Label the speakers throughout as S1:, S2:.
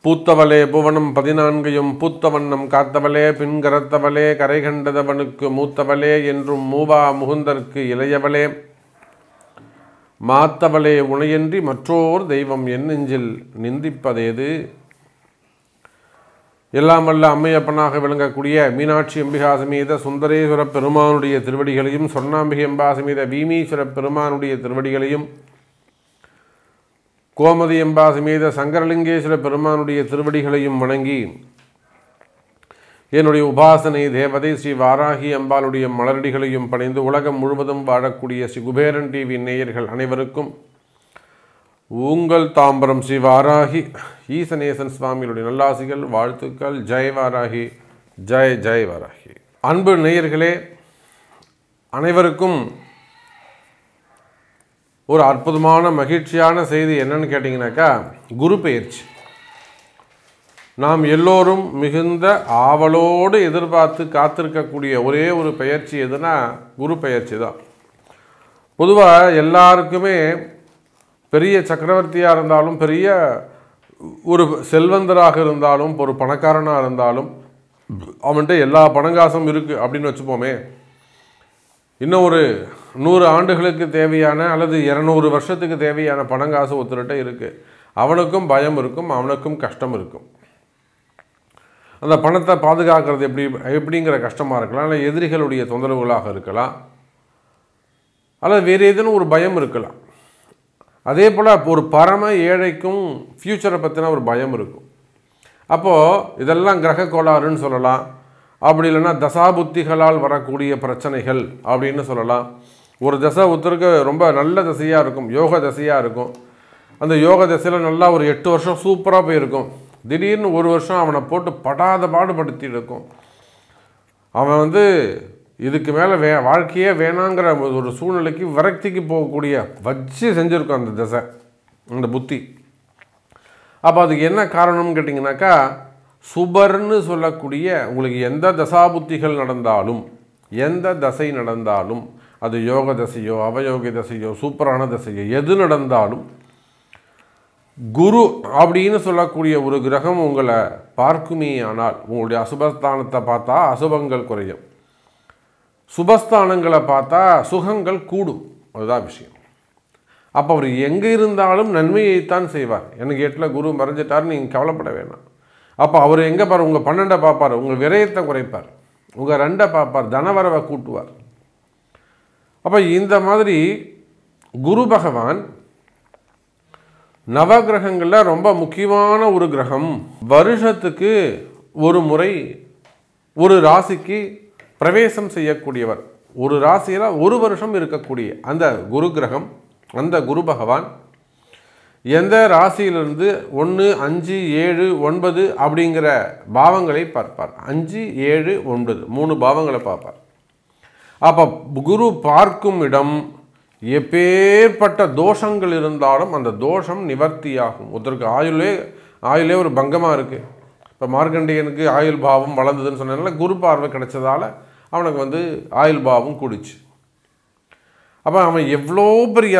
S1: பூத்தவளே புவனம் 14 பூத்தவண்ணம் காத்தவளே பின்கரத்தவளே கரை கண்டதவனுக்கு மூத்தவளே என்றும் மூவா முகுந்தற்கு இளையவளே மாத்தவளே உணையன்றி மற்றோர் தெய்வம் என் நெஞ்சில் நிந்திப்பதேது. எல்லாம் வல்ல அம்மையப்பனாக விளங்கக்கூடிய மீனாட்சி அம்பிகா சமேத சுந்தரேஸ்வர பெருமானுடைய திருவடிகளையும் சொர்ணாம்பிகை அம்பா சமேத வீமீஸ்வர பெருமானுடைய திருவடிகளையும் கோமதி அம்பா சமேத சங்கரலிங்கேஸ்வர பெருமானுடைய திருவடிகளையும் வணங்கி என்னுடைய உபாசனை தேவதை ஸ்ரீ வாராகி அம்பாளுடைய மலரடிகளையும் பணிந்து உலகம் முழுவதும் வாழக்கூடிய ஸ்ரீ குபேரன் டிவி நேயர்கள் அனைவருக்கும் உங்கள் தாம்பரம் ஸ்ரீ வாராகி ஈசனேசன் சுவாமிகளுடைய நல்லாசிகள் வாழ்த்துக்கள். ஜெய் வாராகி, ஜெய் ஜெய் வாராகி. அன்பு நேயர்களே அனைவருக்கும் ஒரு அற்புதமான மகிழ்ச்சியான செய்தி என்னன்னு கேட்டிங்கனாக்கா, குரு பெயர்ச்சி. நாம் எல்லோரும் மிகுந்த ஆவலோடு எதிர்பார்த்து காத்திருக்கக்கூடிய ஒரே ஒரு பெயர்ச்சி எதுனா குரு பெயர்ச்சி தான். பொதுவாக எல்லாருக்குமே பெரிய சக்கரவர்த்தியாக இருந்தாலும், பெரிய ஒரு செல்வந்தராக இருந்தாலும், ஒரு பணக்காரனாக இருந்தாலும், அவன்கிட்ட எல்லா பணங்காசும் இருக்குது அப்படின்னு வச்சுப்போமே, இன்னும் ஒரு 100 ஆண்டுகளுக்கு தேவையான அல்லது 200 வருஷத்துக்கு தேவையான பணங்காசு ஒருத்தர்கிட்ட இருக்குது. அவனுக்கும் பயம் இருக்கும், அவனுக்கும் கஷ்டம் இருக்கும். அந்த பணத்தை பாதுகாக்கிறது எப்படிங்கிற கஷ்டமாக இருக்கலாம், இல்லை எதிரிகளுடைய தொந்தரவுகளாக இருக்கலாம், அல்லது வேறு ஏதேனும் ஒரு பயம் இருக்கலாம். அதே போல் ஒரு பரம ஏழைக்கும் ஃப்யூச்சரை பற்றின ஒரு பயம் இருக்கும். அப்போது இதெல்லாம் கிரக கோளாறுன்னு சொல்லலாம், அப்படி இல்லைன்னா தசாபுத்திகளால் வரக்கூடிய பிரச்சனைகள் அப்படின்னு சொல்லலாம். ஒரு தசை ஒருத்தருக்கு ரொம்ப நல்ல தசையாக இருக்கும், யோக தசையாக இருக்கும். அந்த யோக தசையில் நல்லா ஒரு 8 வருஷம் சூப்பராக போயிருக்கும். திடீர்னு ஒரு வருஷம் அவனை போட்டு படாத பாடுபடுத்தி இருக்கும். அவன் இதுக்கு மேலே வாழ்க்கையே வேணாங்கிற ஒரு சூழ்நிலைக்கு விரக்திக்கு போகக்கூடிய வச்சு செஞ்சுருக்கும் அந்த தசை, அந்த புத்தி. அப்போ அதுக்கு என்ன காரணம்னு கேட்டிங்கனாக்கா, சுபர்னு சொல்லக்கூடிய உங்களுக்கு எந்த தசாபுத்திகள் நடந்தாலும், எந்த தசை நடந்தாலும், அது யோக தசையோ அவயோக தசையோ சூப்பரான தசையோ எது நடந்தாலும், குரு அப்படின்னு சொல்லக்கூடிய ஒரு கிரகம் உங்களை பார்க்குமே ஆனால் உங்களுடைய அசுபஸ்தானத்தை பார்த்தா அசுபங்கள் குறையும், சுபஸ்தானங்களை பார்த்தா சுகங்கள் கூடும். அதுதான் விஷயம். அப்போ அவர் எங்கே இருந்தாலும் நன்மையைத்தான் செய்வார். எனக்கு 8ல் குரு மறைஞ்சிட்டார், நீங்கள் கவலைப்பட வேணாம். அப்போ அவர் எங்கே பார், உங்கள் 12 பார்ப்பார், உங்கள் விரயத்தை குறைப்பார், உங்கள் 2 பார்ப்பார், தனவரவை கூட்டுவார். அப்போ இந்த மாதிரி குரு பகவான் நவகிரகங்களில் ரொம்ப முக்கியமான ஒரு கிரகம். வருஷத்துக்கு ஒரு முறை ஒரு ராசிக்கு பிரவேசம் செய்யக்கூடியவர். ஒரு ராசியில் ஒரு வருஷம் இருக்கக்கூடிய அந்த குரு கிரகம், அந்த குரு பகவான் எந்த ராசியிலிருந்து 1, 5, 7, 9 அப்படிங்கிற பாவங்களை பார்ப்பார். 5, 7, 9 3 பாவங்களை பார்ப்பார். அப்போ குரு பார்க்கும் இடம் எப்பேற்பட்ட தோஷங்கள் இருந்தாலும் அந்த தோஷம் நிவர்த்தியாகும். ஒருத்தருக்கு ஆயுளே ஒரு பங்கமாக இருக்குது. இப்போ மார்க்கண்டேயனுக்கு ஆயுள் பாவம் வளர்ந்ததுன்னு சொன்னதுனால குரு பார்வை கிடைச்சதால அவனுக்கு ஆயுள் பாவம் கூடிச்சு. அப்போ அவன் எவ்வளோ பெரிய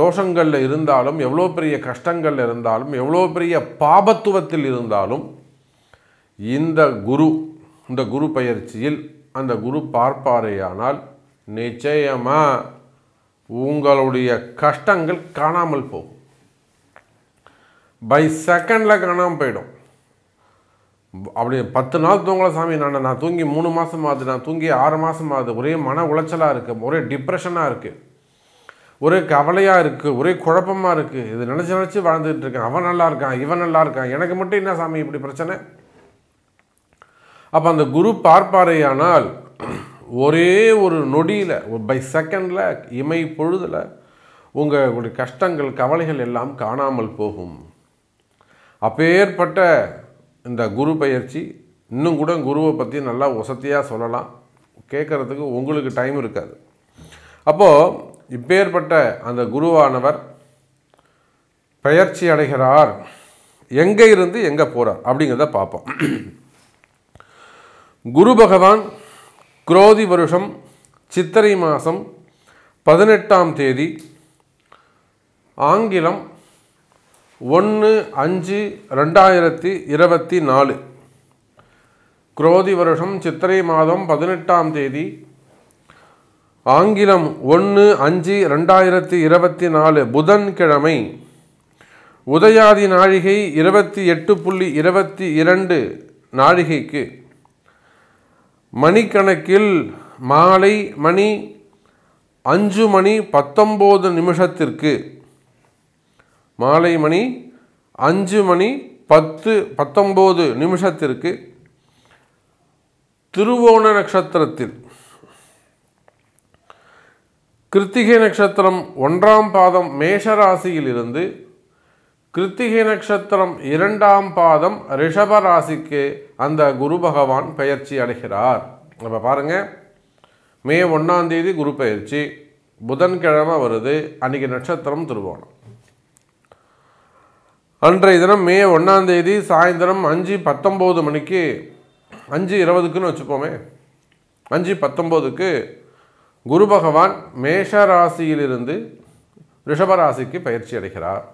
S1: தோஷங்களில் இருந்தாலும், எவ்வளோ பெரிய கஷ்டங்களில் இருந்தாலும், எவ்வளோ பெரிய பாபத்துவத்தில் இருந்தாலும், இந்த குரு பயிற்சியில் அந்த குரு பார்ப்பாரேயானால் நிச்சயமாக உங்களுடைய கஷ்டங்கள் காணாமல் போகும். பை செகண்டில் காணாமல் போயிடும். அப்படி 10 நாள் தூங்கல சாமி, நான் தூங்கி 3 மாதம் ஆகுது, நான் தூங்கி 6 மாதம் ஆகுது, ஒரே மன உளைச்சலாக இருக்குது, ஒரே டிப்ரெஷனாக இருக்குது, ஒரே கவலையாக இருக்குது, ஒரே குழப்பமாக இருக்குது, இது நினச்சி வாழ்ந்துட்டு இருக்கேன், அவன் நல்லா இருக்கான், இவன் நல்லா இருக்கான், எனக்கு மட்டும் என்ன சாமி இப்படி பிரச்சனை. அப்போ அந்த குரு பார்ப்பாரேயானால் ஒரே ஒரு நொடியில், பை செகண்டில், இமை பொழுதில் உங்களுடைய கஷ்டங்கள் கவலைகள் எல்லாம் காணாமல் போகும். அப்பேற்பட்ட இந்த குரு பயிற்சி இன்னும் கூட குருவை பற்றி நல்லா வசதியாக சொல்லலாம், கேட்குறதுக்கு உங்களுக்கு டைம் இருக்காது. அப்போது இப்பேற்பட்ட அந்த குருவானவர் பெயர்ச்சி அடைகிறார், எங்கே இருந்து எங்கே போகிறார் அப்படிங்கிறத பார்ப்போம். குரு பகவான் குரோதி வருஷம் சித்திரை மாதம் 18ஆம் தேதி ஆங்கிலம் 1/5/2024 குரோதி வருஷம் சித்திரை மாதம் 18ஆம் தேதி, ஆங்கிலம் 1/5/2024 புதன்கிழமை, உதயாதி நாழிகை 28:22 நாழிகைக்கு, மணிக்கணக்கில் மாலை மணி 5:19 மாலை மணி 5:19 திருவோண நட்சத்திரத்தில், கிருத்திகை நட்சத்திரம் 1ஆம் பாதம் மேஷராசியில் இருந்து கிருத்திகை நட்சத்திரம் 2ஆம் பாதம் ரிஷப ராசிக்கு அந்த குரு பகவான் பெயர்ச்சி அடைகிறார். அப்போ பாருங்க, மே 1ஆம் தேதி குரு பெயர்ச்சி, புதன்கிழமை வருது, அன்றைக்கி நட்சத்திரம் திருவோணம். அன்றைய தினம் மே 1ஆம் தேதி சாயந்தரம் 5:19 மணிக்கு, 5:20க்குன்னு வச்சுப்போமே, 5:19க்கு குரு பகவான் மேஷ ராசியிலிருந்து ரிஷபராசிக்கு பயிற்சி அடைகிறார்.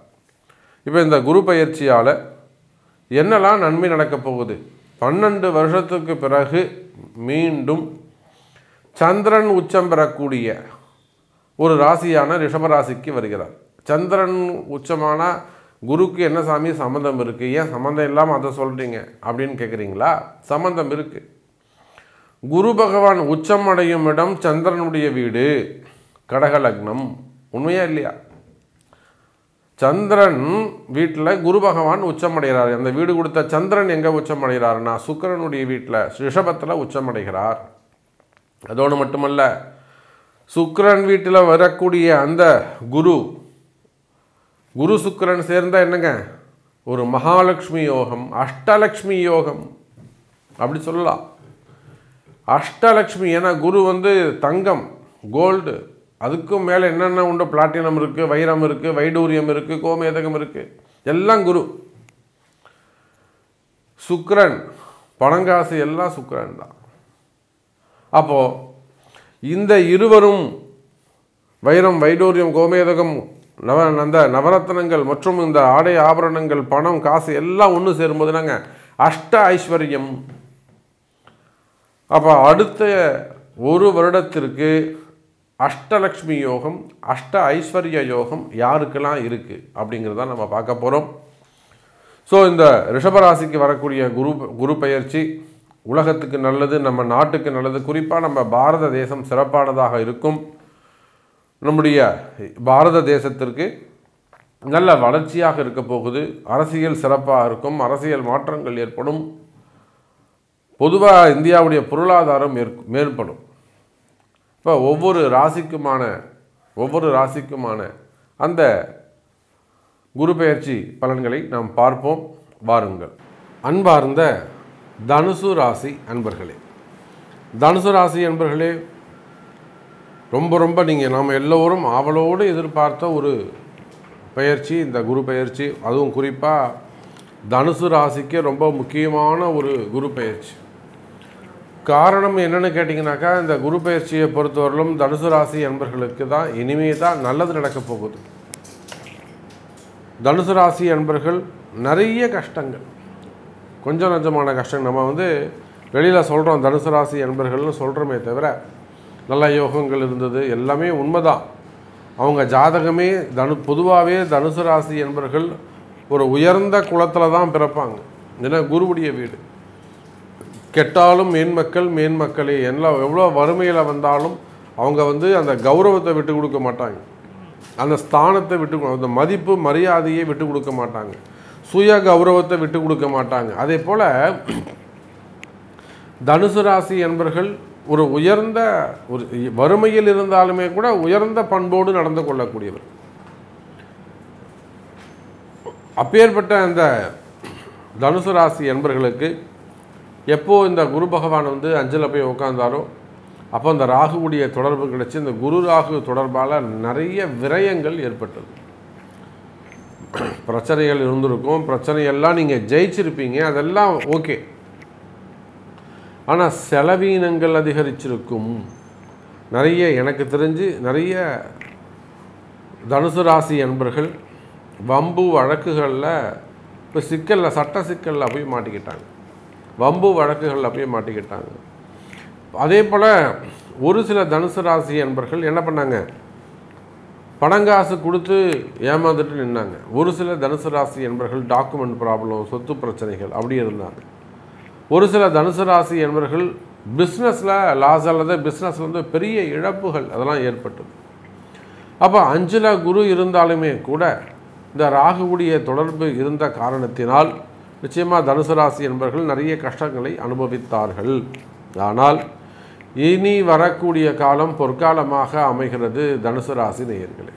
S1: இப்போ இந்த குரு பயிற்சியால் என்னெல்லாம் நன்மை நடக்கப் போகுது? 12 வருஷத்துக்கு பிறகு மீண்டும் சந்திரன் உச்சம் பெறக்கூடிய ஒரு ராசியான ரிஷபராசிக்கு வருகிறார். சந்திரன் உச்சமான குருக்கு என்ன சாமி சம்மந்தம் இருக்குது? ஏன் சம்மந்தம் இல்லாமல் அதை சொல்கிறீங்க அப்படின்னு கேட்குறீங்களா? சம்மந்தம் இருக்குது. குரு பகவான் உச்சம் அடையும் இடம் சந்திரனுடைய வீடு, கடக லக்னம். உண்மையா இல்லையா? சந்திரன் வீட்டில் குரு பகவான் உச்சம் அடைகிறார். அந்த வீடு கொடுத்த சந்திரன் எங்கே உச்சம் அடைகிறாருன்னா சுக்கிரனுடைய வீட்டில் ரிஷபத்தில் உச்சம் அடைகிறார். அதோடு மட்டுமல்ல, சுக்கிரன் வீட்டில் வரக்கூடிய அந்த குரு சுக்கிரன் சேர்ந்தால் என்னங்க, ஒரு மகாலட்சுமி யோகம், அஷ்டலக்ஷ்மி யோகம் அப்படி சொல்லலாம். அஷ்டலக்ஷ்மி, ஏன்னா குரு தங்கம், கோல்டு, அதுக்கும் மேலே என்னென்ன உண்டு, பிளாட்டினம் இருக்குது, வைரம் இருக்குது, வைடூரியம் இருக்குது, கோமேதகம் இருக்குது, எல்லாம் குரு. சுக்கிரன், பணங்காசு எல்லாம் சுக்கிரன் தான். அப்போது இந்த இருவரும் வைரம், வைடூரியம், கோமேதகம், அந்த நவரத்னங்கள் மற்றும் இந்த ஆடை ஆபரணங்கள், பணம், காசு எல்லாம் ஒன்று சேரும்போது நாங்கள் அஷ்ட ஐஸ்வர்யம். அப்போ அடுத்த ஒரு வருடத்திற்கு அஷ்டலக்ஷ்மி யோகம், அஷ்ட ஐஸ்வர்ய யோகம் யாருக்கெல்லாம் இருக்குது அப்படிங்கிறத நம்ம பார்க்க போகிறோம். ஸோ இந்த ரிஷபராசிக்கு வரக்கூடிய குரு பெயர்ச்சி உலகத்துக்கு நல்லது, நம்ம நாட்டுக்கு நல்லது. குறிப்பாக நம்ம பாரத தேசம் சிறப்பானதாக இருக்கும். நம்முடைய பாரத தேசத்திற்கு நல்ல வளர்ச்சியாக இருக்க போகுது. அரசியல் சிறப்பாக இருக்கும், அரசியல் மாற்றங்கள் ஏற்படும். பொதுவாக இந்தியாவுடைய பொருளாதாரம் மேம்படும். இப்போ ஒவ்வொரு ராசிக்குமான அந்த குரு பெயர்ச்சி பலன்களை நாம் பார்ப்போம். வாருங்கள். அன்பார்ந்த தனுசு ராசி அன்பர்களே, ரொம்ப நாம் எல்லோரும் ஆவலோடு எதிர்பார்த்த ஒரு பெயர்ச்சி இந்த குரு பெயர்ச்சி. அதுவும் குறிப்பாக தனுசு ராசிக்கு ரொம்ப முக்கியமான ஒரு குரு பெயர்ச்சி. காரணம் என்னென்னு கேட்டிங்கனாக்கா, இந்த குரு பெயர்ச்சியை பொறுத்தவரையிலும் தனுசு ராசி அன்பர்களுக்கு தான் இனிமே தான் நல்லது நடக்கப் போகுது. தனுசு ராசி அன்பர்கள் நிறைய கஷ்டங்கள், கொஞ்சம் நஞ்சமான கஷ்டம் நம்ம வெளியில் சொல்கிறோம் தனுசு ராசி அன்பர்கள்னு சொல்கிறோமே தவிர, நல்ல யோகங்கள் இருந்தது, எல்லாமே உண்மைதான். அவங்க ஜாதகமே பொதுவாகவே தனுசு ராசி என்பர்கள் ஒரு உயர்ந்த குலத்தில் தான் பிறப்பாங்க. ஏன்னா குருவுடைய வீடு. கெட்டாலும் மேன்மக்களே, எவ்வளோ வறுமையில் வந்தாலும் அவங்க அந்த கௌரவத்தை விட்டு கொடுக்க மாட்டாங்க, அந்த ஸ்தானத்தை அந்த மதிப்பு மரியாதையை விட்டு கொடுக்க மாட்டாங்க, சுய கௌரவத்தை விட்டு கொடுக்க மாட்டாங்க. அதே போல் தனுசு ராசி என்பர்கள் ஒரு உயர்ந்த ஒரு வறுமையில் இருந்தாலுமே கூட உயர்ந்த பண்போடு நடந்து கொள்ளக்கூடியவர். அப்பேற்பட்ட அந்த தனுசு ராசி என்பர்களுக்கு எப்போ இந்த குரு பகவான் 5ல் போய் உட்கார்ந்தாரோ அப்போ அந்த ராகுவுடைய தொடர்பு கிடைச்சி இந்த குரு ராகு தொடர்பால் நிறைய விரயங்கள் ஏற்பட்டது. பிரச்சனைகள் இருந்திருக்கும், பிரச்சனையெல்லாம் நீங்கள் ஜெயிச்சிருப்பீங்க, அதெல்லாம் ஓகே. ஆனால் செலவீனங்கள் அதிகரிச்சிருக்கும். நிறைய எனக்கு தெரிஞ்சு நிறைய தனுசு ராசி அன்பர்கள் வம்பு வழக்குகளில் இப்போ சிக்கலில் சட்ட சிக்கலில் போய் மாட்டிக்கிட்டாங்க, வம்பு வழக்குகளில் போய் மாட்டிக்கிட்டாங்க. அதே போல் ஒரு சில தனுசு ராசி என்பர்கள் என்ன பண்ணாங்க, பணங்காசு கொடுத்து ஏமாந்துட்டு நின்னாங்க. ஒரு சில தனுசு ராசி என்பர்கள் டாக்குமெண்ட் ப்ராப்ளம், சொத்து பிரச்சனைகள் அப்படி இருந்தாங்க. ஒரு சில தனுசு ராசி என்பர்கள் பிஸ்னஸில் லாஸ் அல்லது பிஸ்னஸில் வந்து பெரிய இழப்புகள் அதெல்லாம் ஏற்பட்டது. அப்போ 5ல் குரு இருந்தாலுமே கூட இந்த ராகுவுடைய தொடர்பு இருந்த காரணத்தினால் நிச்சயமாக தனுசு ராசி என்பவர்கள் நிறைய கஷ்டங்களை அனுபவித்தார்கள். ஆனால் இனி வரக்கூடிய காலம் பொற்காலமாக அமைகிறது தனுசு ராசி நேயர்களே.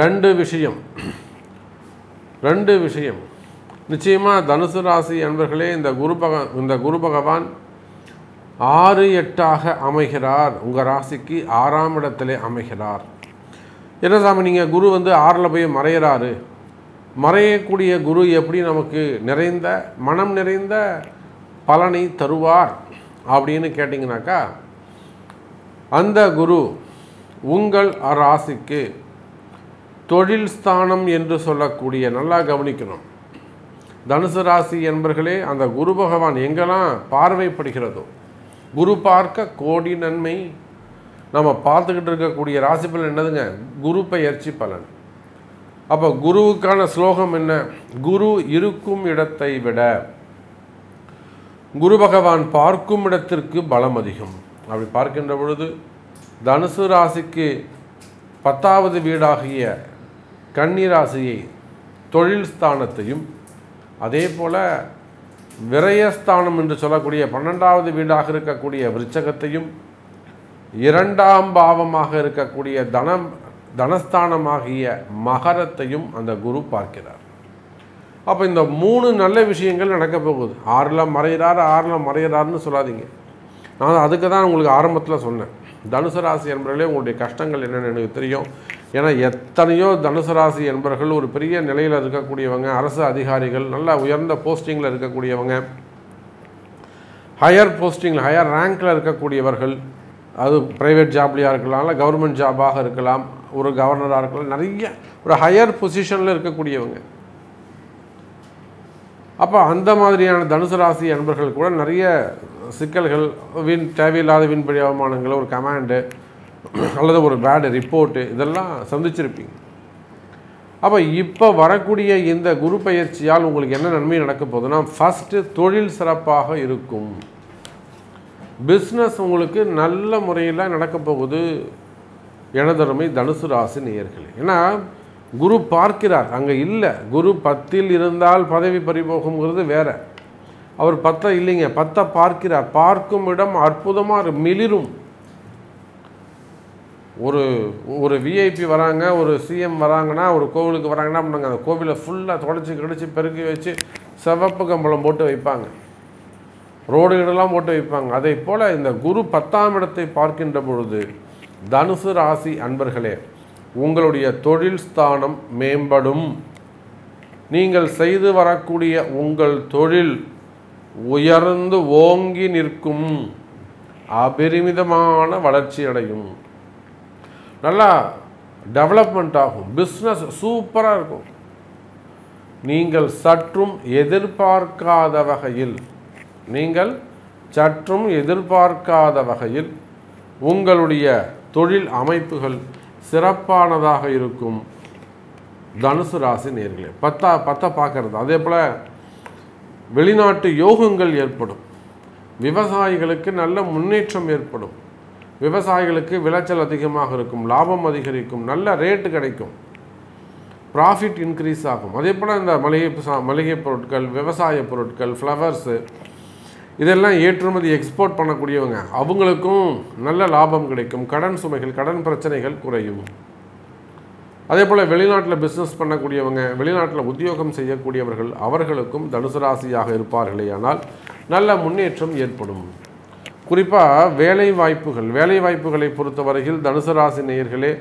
S1: ரெண்டு விஷயம் நிச்சயமாக தனுசு ராசி என்பவர்களே, இந்த குரு பகவான் 6, 8ஆக அமைகிறார். உங்கள் ராசிக்கு 6ஆம் இடத்திலே அமைகிறார். என்ன சாமி நீங்கள் குரு வந்து 6ல் போய் மறையிறாரு, மறையக்கூடிய குரு எப்படி நமக்கு மனம் நிறைந்த பலனை தருவார் அப்படின்னு கேட்டிங்கனாக்கா, அந்த குரு உங்கள் ராசிக்கு தொழில் ஸ்தானம் என்று சொல்லக்கூடிய, நல்லா கவனிக்கணும் தனுசு ராசி என்பர்களே, அந்த குரு பகவான் எங்கெல்லாம் பார்வைப்படுகிறதோ, குரு பார்க்க கோடி நன்மை. நம்ம பார்த்துக்கிட்டு இருக்கக்கூடிய ராசி பலன் என்னதுங்க, குரு பெயர்ச்சி பலன். அப்போ குருவுக்கான ஸ்லோகம் என்ன, குரு இருக்கும் இடத்தை விட குரு பகவான் பார்க்கும் இடத்திற்கு பலம் அதிகம். அப்படி பார்க்கின்ற பொழுது தனுசு ராசிக்கு 10வது வீடாகிய கன்னி ராசியை தொழில் ஸ்தானத்தையும், அதே போல் விரயஸ்தானம் என்று சொல்லக்கூடிய 12வது வீடாக இருக்கக்கூடிய விருச்சகத்தையும், 2ஆம் பாவமாக இருக்கக்கூடிய தனஸ்தானமாகிய மகரத்தையும் அந்த குரு பார்க்கிறார். அப்போ இந்த 3 நல்ல விஷயங்கள் நடக்க போகுது. 6ல் மறையிறாருன்னு சொல்லாதீங்க. நான் அதுக்கு தான் உங்களுக்கு ஆரம்பத்தில் சொன்னேன், தனுசு ராசி என்பவர்களே உங்களுடைய கஷ்டங்கள் என்னென்னு எனக்கு தெரியும். ஏன்னா எத்தனையோ தனுசு ராசி என்பவர்கள் ஒரு பெரிய நிலையில் இருக்கக்கூடியவங்க, அரசு அதிகாரிகள், நல்ல உயர்ந்த போஸ்டிங்கில் இருக்கக்கூடியவங்க, ஹையர் ரேங்கில் இருக்கக்கூடியவர்கள், அது ப்ரைவேட் ஜாப்லையாக இருக்கலாம், இல்லை கவர்மெண்ட் ஜாபாக இருக்கலாம், ஒரு கவர்னராக இருக்கலாம், நிறைய ஒரு ஹையர் பொசிஷனில் இருக்கக்கூடியவங்க. அப்போ அந்த மாதிரியான தனுசு ராசி என்பர்கள் கூட நிறைய சிக்கல்கள், தேவையில்லாத வீண்படி அவமானங்கள், ஒரு கமாண்டு அல்லது ஒரு பேடு ரிப்போர்ட்டு, இதெல்லாம் சந்திச்சிருப்பீங்க. அப்போ இப்போ வரக்கூடிய இந்த குரு பயிற்சியால் உங்களுக்கு என்ன நன்மை நடக்க போகுதுன்னா, ஃபஸ்ட்டு தொழில் சிறப்பாக இருக்கும், பிஸ்னஸ் உங்களுக்கு நல்ல முறையில் நடக்க போகுது எனதருமை தனுசு ராசி நேயர்களே. ஏன்னா குரு பார்க்கிறார், அங்கே இல்லை. குரு 10ல் இருந்தால் பதவி பறிபோகுங்கிறது வேற. அவர் 10 இல்லைங்க, 10 பார்க்கிறார். பார்க்கும் இடம் அற்புதமாக மிளிரும். ஒரு விஐபி வராங்க, ஒரு சிஎம் வராங்கன்னா, ஒரு கோவிலுக்கு வராங்கன்னா பண்ணுங்க, அந்த கோவிலை ஃபுல்லாக தொடச்சி கடிச்சு பெருக்கி வச்சு சிவப்பு கம்பளம் போட்டு வைப்பாங்க, ரோடுகளெல்லாம் போட்டு வைப்பாங்க. அதே போல் இந்த குரு 10ஆம் இடத்தை பார்க்கின்ற பொழுது தனுசு ராசி அன்பர்களே, உங்களுடைய தொழில் ஸ்தானம் மேம்படும். நீங்கள் செய்து வரக்கூடிய உங்கள் தொழில் உயர்ந்து ஓங்கி நிற்கும், அபரிமிதமான வளர்ச்சி அடையும், நல்லா டெவலப்மெண்ட் ஆகும், பிஸ்னஸ் சூப்பராக இருக்கும். நீங்கள் சற்றும் எதிர்பார்க்காத வகையில் உங்களுடைய தொழில் அமைப்புகள் சிறப்பானதாக இருக்கும் தனுசு ராசி நேயர்களே. 10 பார்க்கறது. அதே போல் வெளிநாட்டு யோகங்கள் ஏற்படும், விவசாயிகளுக்கு நல்ல முன்னேற்றம் ஏற்படும், விவசாயிகளுக்கு விளைச்சல் அதிகமாக இருக்கும், லாபம் அதிகரிக்கும், நல்ல ரேட்டு கிடைக்கும், ப்ராஃபிட் இன்க்ரீஸ் ஆகும். அதே போல் இந்த மளிகை பொருட்கள், விவசாய பொருட்கள், ஃப்ளவர்ஸு, இதெல்லாம் ஏற்றுமதி எக்ஸ்போர்ட் பண்ணக்கூடியவங்க, அவங்களுக்கும் நல்ல லாபம் கிடைக்கும், கடன் சுமைகள், கடன் பிரச்சனைகள் குறையும். அதே போல் வெளிநாட்டில் பிஸ்னஸ் பண்ணக்கூடியவங்க, வெளிநாட்டில் உத்தியோகம் செய்யக்கூடியவர்கள், அவர்களுக்கும் தனுசு ராசியாக இருப்பார்களே ஆனால் நல்ல முன்னேற்றம் ஏற்படும். குறிப்பாக வேலை வாய்ப்புகளை பொறுத்தவரையில் தனுசு ராசி நேயர்களே,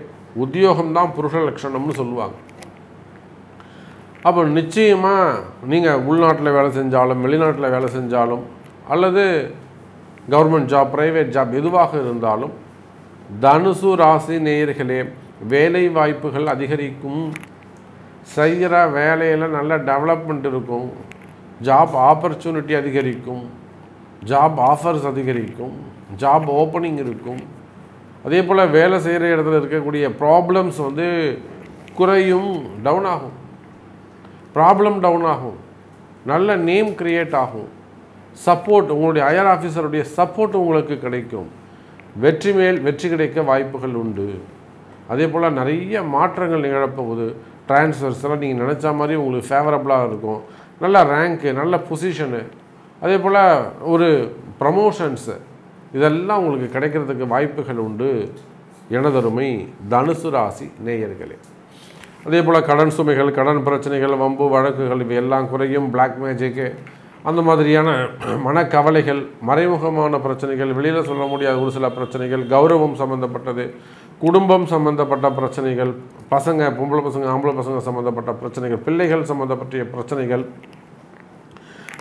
S1: உத்தியோகம்தான் புருஷ லட்சணம்னு சொல்லுவாங்க. அப்போ நிச்சயமாக நீங்கள் உள்நாட்டில் வேலை செஞ்சாலும், வெளிநாட்டில் வேலை செஞ்சாலும், அல்லது கவர்மெண்ட் ஜாப், ப்ரைவேட் ஜாப் எதுவாக இருந்தாலும் தனுசு ராசி நேயர்களே வேலை வாய்ப்புகள் அதிகரிக்கும். செய்கிற வேலையில் நல்ல டெவலப்மெண்ட் இருக்கும், ஜாப் ஆப்பர்ச்சுனிட்டி அதிகரிக்கும், ஜாப் ஆஃபர்ஸ் அதிகரிக்கும், ஜாப் ஓப்பனிங் இருக்கும். அதே போல் வேலை செய்கிற இடத்துல இருக்கக்கூடிய ப்ராப்ளம்ஸ் வந்து குறையும், டவுன் ஆகும், ப்ராப்ளம் டவுன் ஆகும், நல்ல நேம் கிரியேட் ஆகும், சப்போர்ட் உங்களுடைய ஹையர் ஆஃபீஸருடைய சப்போர்ட் உங்களுக்கு கிடைக்கும், வெற்றி மேல் வெற்றி கிடைக்க வாய்ப்புகள் உண்டு. அதே போல் நிறைய மாற்றங்கள் நிகழப்போகுது. ட்ரான்ஸ்ஃபர்ஸ் எல்லாம் நீங்கள் நினச்ச மாதிரி உங்களுக்கு ஃபேவரபுளாக இருக்கும், நல்ல ரேங்க்கு, நல்ல பொசிஷனு, அதே போல் ஒரு ப்ரமோஷன்ஸு இதெல்லாம் உங்களுக்கு கிடைக்கிறதுக்கு வாய்ப்புகள் உண்டு எனதருமை தனுசு ராசி நேயர்களே. அதே போல் கடன் சுமைகள், கடன் பிரச்சனைகள், வம்பு வழக்குகள் இவை எல்லாம் குறையும். பிளாக் மேஜிக்கு அந்த மாதிரியான மனக்கவலைகள், மறைமுகமான பிரச்சனைகள், வெளியில் சொல்ல முடியாத ஒரு சில பிரச்சனைகள், கௌரவம் சம்மந்தப்பட்டது, குடும்பம் சம்மந்தப்பட்ட பிரச்சனைகள், பசங்க பொம்பளை பசங்க ஆம்பளை பசங்க சம்மந்தப்பட்ட பிரச்சனைகள், பிள்ளைகள் சம்மந்தப்பட்ட பிரச்சனைகள்,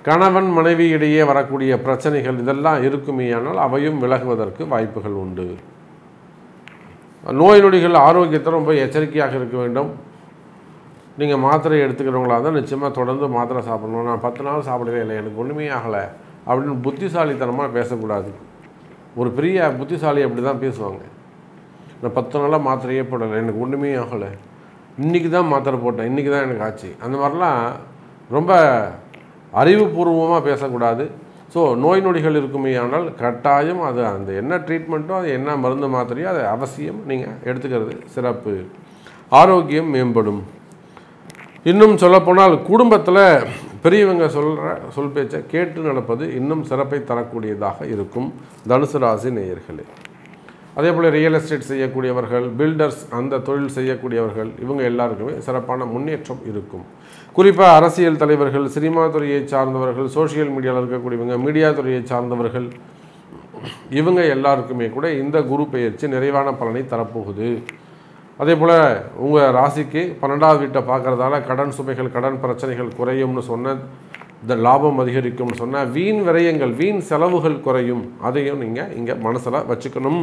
S1: கணவன் மனைவி இடையே வரக்கூடிய பிரச்சனைகள் இதெல்லாம் இருக்குமேயானால் அவையும் விலகுவதற்கு வாய்ப்புகள் உண்டு. நோய் நொடிகள் ஆரோக்கியத்தை ரொம்ப எச்சரிக்கையாக இருக்க வேண்டும். நீங்கள் மாத்திரை எடுத்துக்கிறவங்களாக தான் நிச்சயமாக தொடர்ந்து மாத்திரை சாப்பிடணும். நான் 10 நாள் சாப்பிடவே இல்லை, எனக்கு ஒன்றுமே ஆகலை அப்படின்னு புத்திசாலித்தனமாக பேசக்கூடாது. ஒரு பெரிய புத்திசாலி அப்படி தான் பேசுவாங்க. நான் 10 நாளாக மாத்திரையே போடலை, எனக்கு ஒன்றுமே ஆகலை, இன்றைக்கி தான் மாத்திரை போட்டேன், இன்றைக்கி தான் எனக்கு ஆச்சு, அந்த மாதிரிலாம் ரொம்ப அறிவுபூர்வமாக பேசக்கூடாது. ஸோ நோய் நொடிகள் இருக்குமே ஆனால் கட்டாயம் அது அந்த என்ன ட்ரீட்மெண்ட்டோ, அது என்ன மருந்து மாத்திரையோ அதை அவசியம் நீங்கள் எடுத்துக்கிறது சிறப்பு. ஆரோக்கியம் மேம்படும். இன்னும் சொல்லப்போனால் குடும்பத்தில் பெரியவங்க சொல்கிற சொல் பேச்சை கேட்டு நடப்பது இன்னும் சிறப்பை தரக்கூடியதாக இருக்கும் தனுசு ராசி நேயர்களே. அதே போல் ரியல் எஸ்டேட் செய்யக்கூடியவர்கள், பில்டர்ஸ் அந்த தொழில் செய்யக்கூடியவர்கள் இவங்க எல்லாருக்குமே சிறப்பான முன்னேற்றம் இருக்கும். குறிப்பாக அரசியல் தலைவர்கள், சினிமா துறையை சார்ந்தவர்கள், சோஷியல் மீடியாவில் இருக்கக்கூடியவங்க, மீடியா துறையை சார்ந்தவர்கள் இவங்க எல்லாருக்குமே கூட இந்த குரு பெயர்ச்சி நிறைவான பலனை தரப்போகுது. அதே போல் உங்கள் ராசிக்கு 12வது வீட்டை பார்க்குறதால கடன் சுமைகள், கடன் பிரச்சனைகள் குறையும்னு சொன்ன, இந்த லாபம் அதிகரிக்கும்னு சொன்ன, வீண் விரயங்கள், வீண் செலவுகள் குறையும். அதையும் நீங்கள் இங்கே மனசில் வச்சுக்கணும்.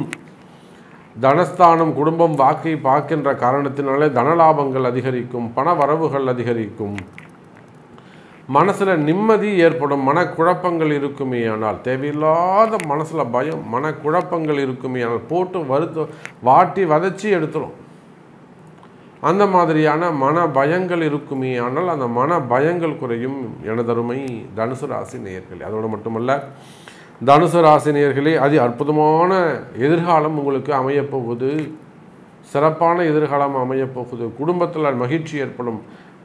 S1: தனஸ்தானம் குடும்பம் வாக்கை பார்க்கின்ற காரணத்தினாலே தனலாபங்கள் அதிகரிக்கும், பண வரவுகள் அதிகரிக்கும், மனசில் நிம்மதி ஏற்படும். மனக்குழப்பங்கள் இருக்குமே ஆனால், தேவையில்லாத மனசில் பயம், மனக்குழப்பங்கள் இருக்குமே ஆனால் போட்டு வாட்டி வதச்சி எடுத்துரும். அந்த மாதிரியான மன பயங்கள் இருக்குமே ஆனால் அந்த மன பயங்கள் குறையும் எனதருமை தனுசு ராசி நேயர்களே. அதோடு மட்டுமல்ல, தனுசு ராசி நேயர்களே, அதி அற்புதமான எதிர்காலம் உங்களுக்கு அமையப்போகுது. சிறப்பான எதிர்காலம் அமையப்போகுது. குடும்பத்தில் மகிழ்ச்சி ஏற்படும்.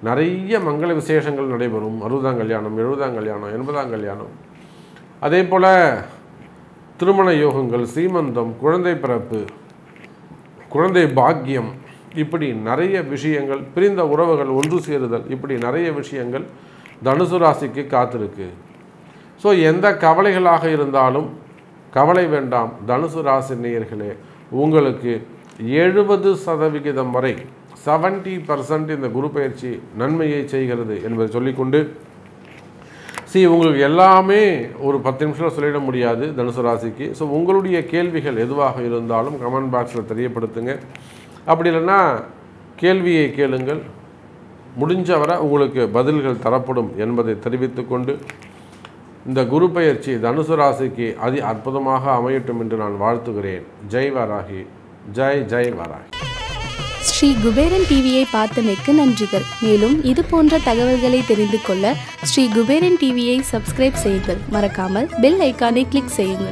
S1: நிறைய மங்கள விசேஷங்கள் நடைபெறும். 60ஆம் கல்யாணம், 70ஆம் கல்யாணம், 80ஆம் கல்யாணம், அதே போல் திருமண யோகங்கள், சீமந்தம், குழந்தை பிறப்பு, குழந்தை பாக்கியம், இப்படி நிறைய விஷயங்கள், பிரிந்த உறவுகள் ஒன்று சேருதல், இப்படி நிறைய விஷயங்கள் தனுசு ராசிக்கு காத்திருக்கு. ஸோ எந்த கவலைகளாக இருந்தாலும் கவலை வேண்டாம் தனுசு ராசி நேயர்களே. உங்களுக்கு 70% வரை 70% இந்த குரு பயிற்சி நன்மையை செய்கிறது என்பதை சொல்லிக்கொண்டு, உங்களுக்கு எல்லாமே ஒரு 10 நிமிஷத்தில் சொல்லிட முடியாது தனுசு ராசிக்கு. ஸோ உங்களுடைய கேள்விகள் எதுவாக இருந்தாலும் கமெண்ட் பாக்ஸில் தெரியப்படுத்துங்க. அப்படி இல்லைன்னா கேள்வியை கேளுங்கள், முடிஞ்சவரை உங்களுக்கு பதில்கள் தரப்படும் என்பதை தெரிவித்துக்கொண்டு, இந்த குரு பயிற்சி தனுசு ராசிக்கு அதி அற்புதமாக அமையட்டும் என்று நான் வாழ்த்துகிறேன். ஜெய் வாராகி, ஜெய் ஜெய் வாராகி.
S2: ஸ்ரீ குபேரன் டிவியை பார்த்தமைக்கு நன்றிகள். மேலும் இது போன்ற தகவல்களை தெரிந்து கொள்ள ஸ்ரீ குபேரன் டிவியை சப்ஸ்கிரைப் செய்யுங்கள். மறக்காமல் பெல் ஐக்கானை கிளிக் செய்யுங்கள்.